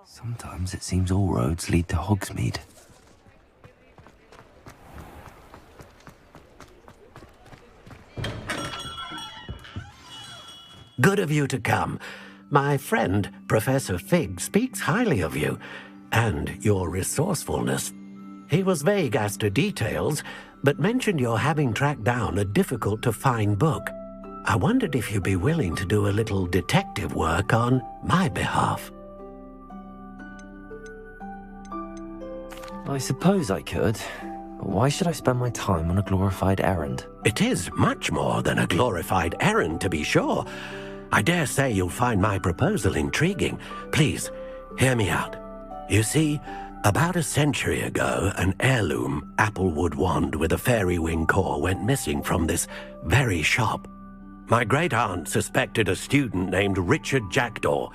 Sometimes it seems all roads lead to Hogsmeade. Good of you to come. My friend, Professor Fig, speaks highly of you and your resourcefulness. He was vague as to details, but mentioned your having tracked down a difficult-to-find book. I wondered if you'd be willing to do a little detective work on my behalf. I suppose I could, but why should I spend my time on a glorified errand? It is much more than a glorified errand, to be sure. I dare say you'll find my proposal intriguing. Please, hear me out. You see, about a century ago, an heirloom applewood wand with a fairy wing core went missing from this very shop. My great-aunt suspected a student named Richard Jackdaw.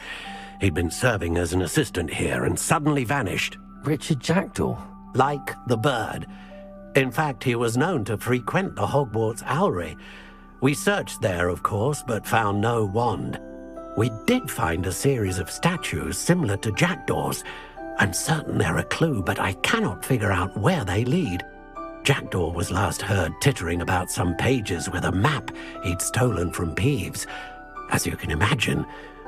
He'd been serving as an assistant here and suddenly vanished. Richard Jackdaw? Like the bird. In fact, he was known to frequent the Hogwarts Owlery. We searched there, of course, but found no wand. We did find a series of statues similar to Jackdaw's. I'm certain they're a clue, but I cannot figure out where they lead. Jackdaw was last heard tittering about some pages with a map he'd stolen from Peeves. As you can imagine,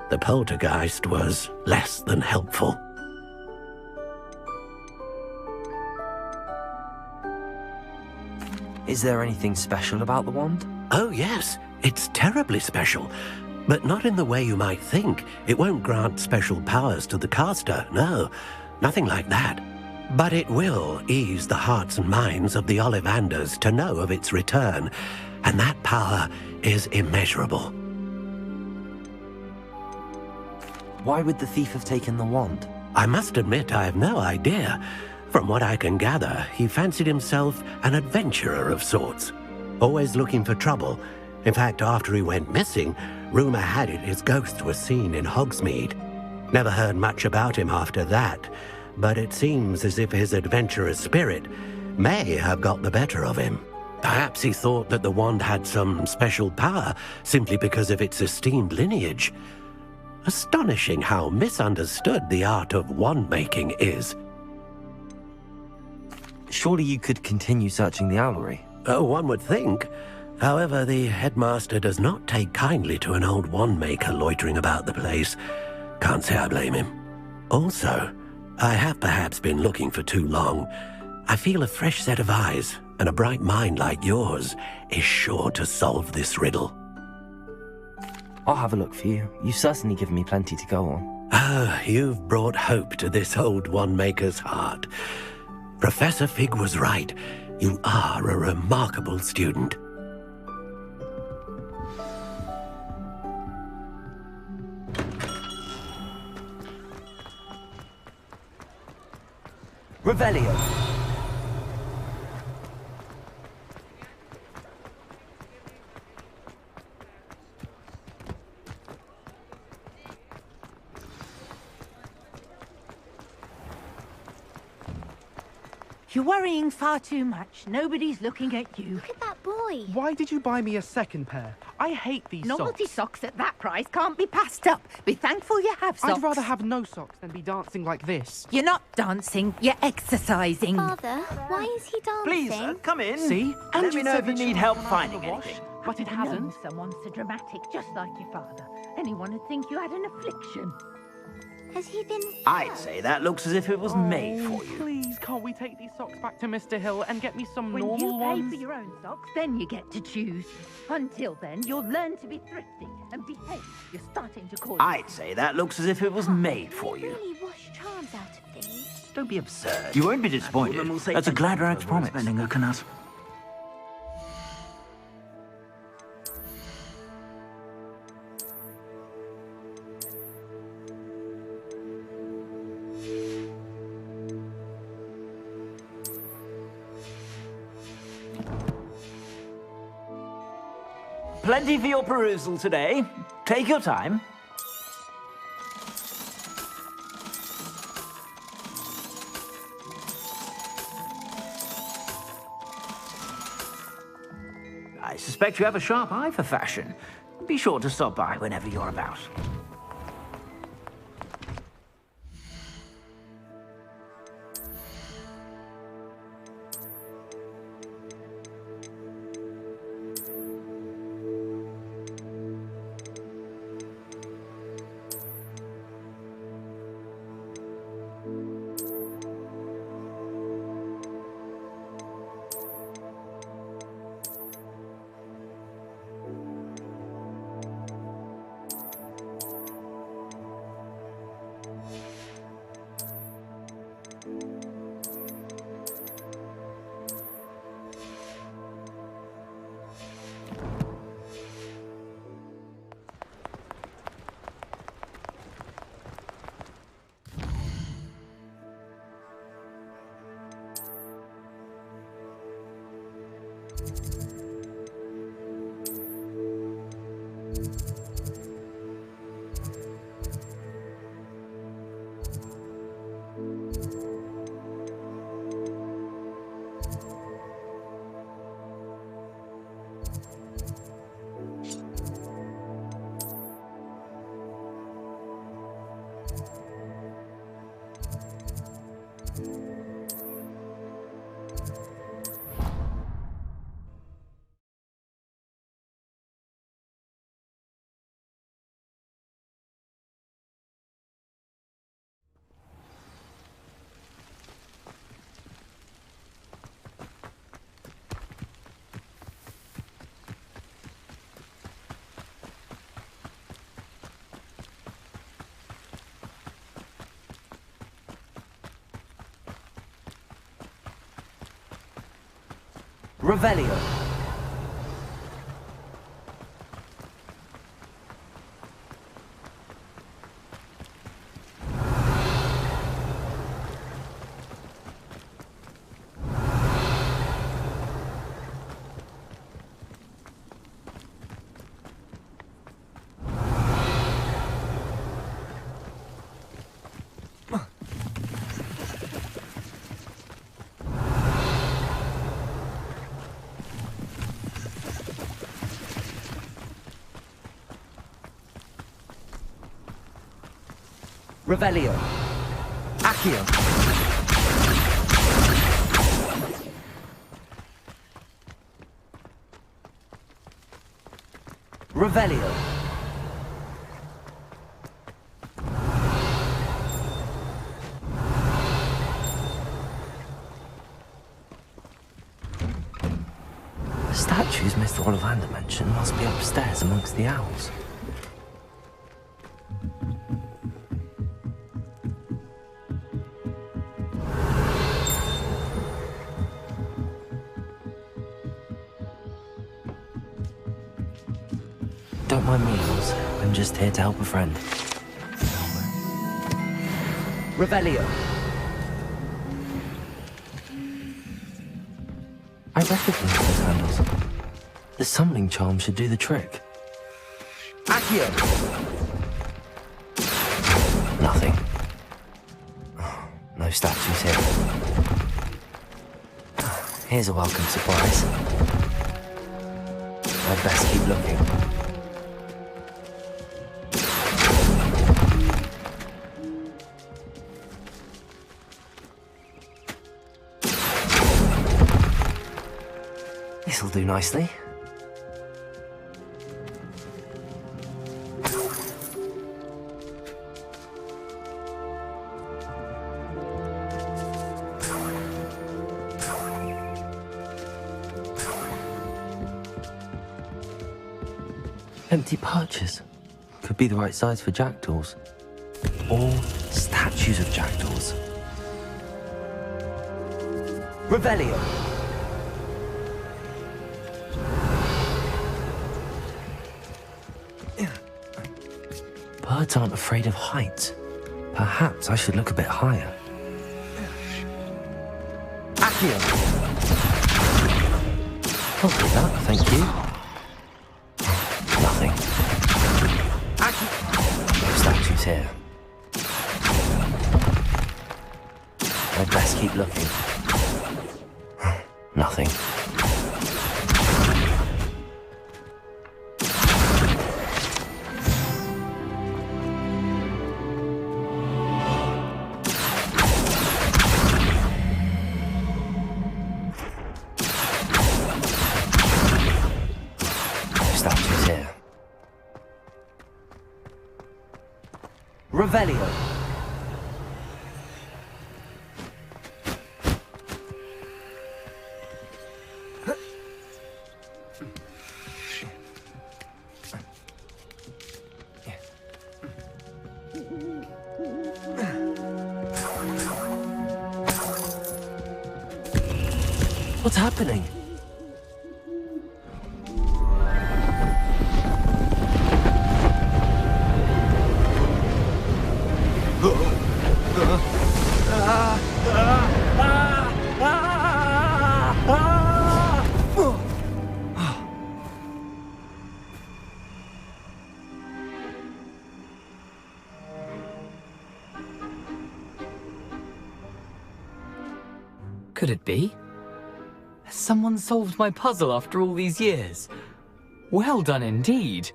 the poltergeist was less than helpful. Is there anything special about the wand? Oh yes, it's terribly special. But not in the way you might think. It won't grant special powers to the caster, no. Nothing like that. But it will ease the hearts and minds of the Ollivanders to know of its return, and that power is immeasurable. Why would the thief have taken the wand? I must admit I have no idea. From what I can gather, he fancied himself an adventurer of sorts, always looking for trouble. In fact, after he went missing, rumor had it his ghost was seen in Hogsmeade. Never heard much about him after that, but it seems as if his adventurous spirit may have got the better of him. Perhaps he thought that the wand had some special power simply because of its esteemed lineage. Astonishing how misunderstood the art of wand-making is. Surely you could continue searching the owlery. Oh, one would think. However, the headmaster does not take kindly to an old wand-maker loitering about the place. Can't say I blame him. Also, I have perhaps been looking for too long. I feel a fresh set of eyes, and a bright mind like yours is sure to solve this riddle. I'll have a look for you. You've certainly given me plenty to go on. Ah, you've brought hope to this old wand-maker's heart. Professor Fig was right. You are a remarkable student. Revelio. You're worrying far too much. Nobody's looking at you. Look at that boy. Why did you buy me a second pair? I hate these Novelty socks. socks at that price can't be passed up. Be thankful you have socks. I'd rather have no socks than be dancing like this. You're not dancing, you're exercising. Father, why is he dancing? Please, come in. See? And let you me know said if you that need you help ran out finding of the wash, anything. But it I've known hasn't. someone so dramatic, just like your father. Anyone would think you had an affliction. Has he been I'd hurt? say that looks as if it was made for you. Please, can't we take these socks back to Mr. Hill and get me some When normal you pay ones? for your own socks, then you get to choose. Until then, you'll learn to be thrifty and behave. You're starting to call I'd say that looks as if it was made for you. Really wash charms out of things. Don't be absurd. You won't be disappointed. That's a Gladrax promise. Spending a canut. Plenty for your perusal today. Take your time. I suspect you have a sharp eye for fashion. Be sure to stop by whenever you're about. Revelio. Revelio. Accio. Revelio. The statues Mr. Ollivander mentioned must be upstairs amongst the owls. Don't mind me, Owls. I'm just here to help a friend. Revelio. I recognize those handles. The summoning charm should do the trick. Accio. Nothing. Oh, no statues here. Here's a welcome surprise. I'd best keep looking. This'll do nicely. Empty perches. Could be the right size for jackdaws. Or statues of jackdaws. Revelio. Birds aren't afraid of heights. Perhaps I should look a bit higher. Accio. I'll do that, thank you. Nothing. Statues here. Revelio. What's happening? Could it be? Has someone solved my puzzle after all these years? Well done indeed.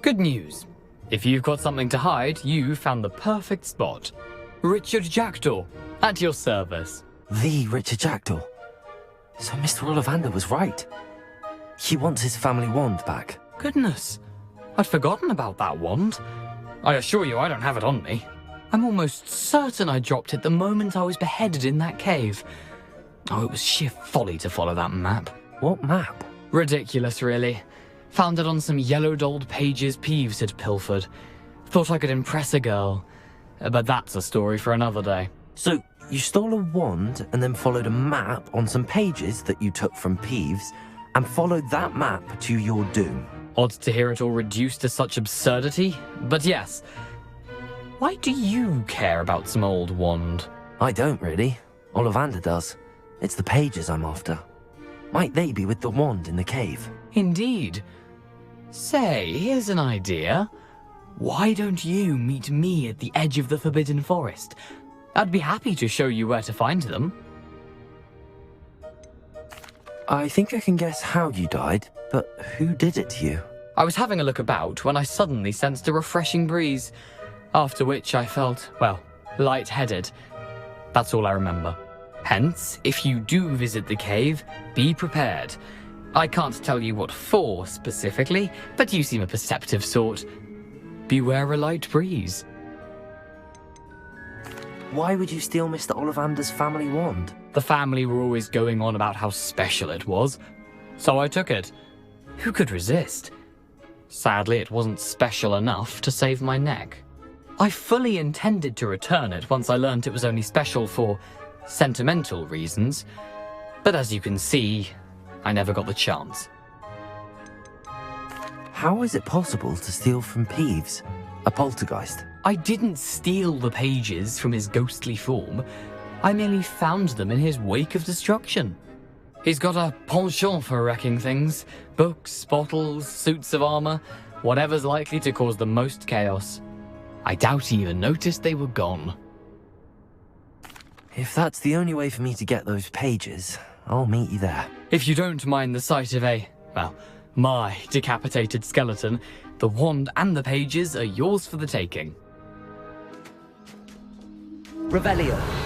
Good news. If you've got something to hide, you found the perfect spot. Richard Jackdaw, at your service. The Richard Jackdaw. So Mr. Ollivander was right. He wants his family wand back. Goodness, I'd forgotten about that wand. I assure you I don't have it on me. I'm almost certain I dropped it the moment I was beheaded in that cave. Oh, it was sheer folly to follow that map. What map? Ridiculous, really. Found it on some yellowed old pages Peeves had pilfered. Thought I could impress a girl. But that's a story for another day. So, you stole a wand and then followed a map on some pages that you took from Peeves and followed that map to your doom. Odd to hear it all reduced to such absurdity, but yes. Why do you care about some old wand? I don't really. Ollivander does. It's the pages I'm after. Might they be with the wand in the cave? Indeed. Say, here's an idea. Why don't you meet me at the edge of the Forbidden Forest? I'd be happy to show you where to find them. I think I can guess how you died, but who did it to you? I was having a look about when I suddenly sensed a refreshing breeze, after which I felt, well, lightheaded. That's all I remember. Hence, if you do visit the cave, be prepared. I can't tell you what for specifically, but you seem a perceptive sort. Beware a light breeze. Why would you steal Mr. Ollivander's family wand? The family were always going on about how special it was, so I took it. Who could resist? Sadly, it wasn't special enough to save my neck. I fully intended to return it once I learned it was only special for sentimental reasons, but as you can see, I never got the chance. How is it possible to steal from Peeves, a poltergeist? I didn't steal the pages from his ghostly form. I merely found them in his wake of destruction. He's got a penchant for wrecking things. Books, bottles, suits of armor, whatever's likely to cause the most chaos. I doubt he even noticed they were gone. If that's the only way for me to get those pages, I'll meet you there. If you don't mind the sight of my decapitated skeleton, the wand and the pages are yours for the taking. Revelio.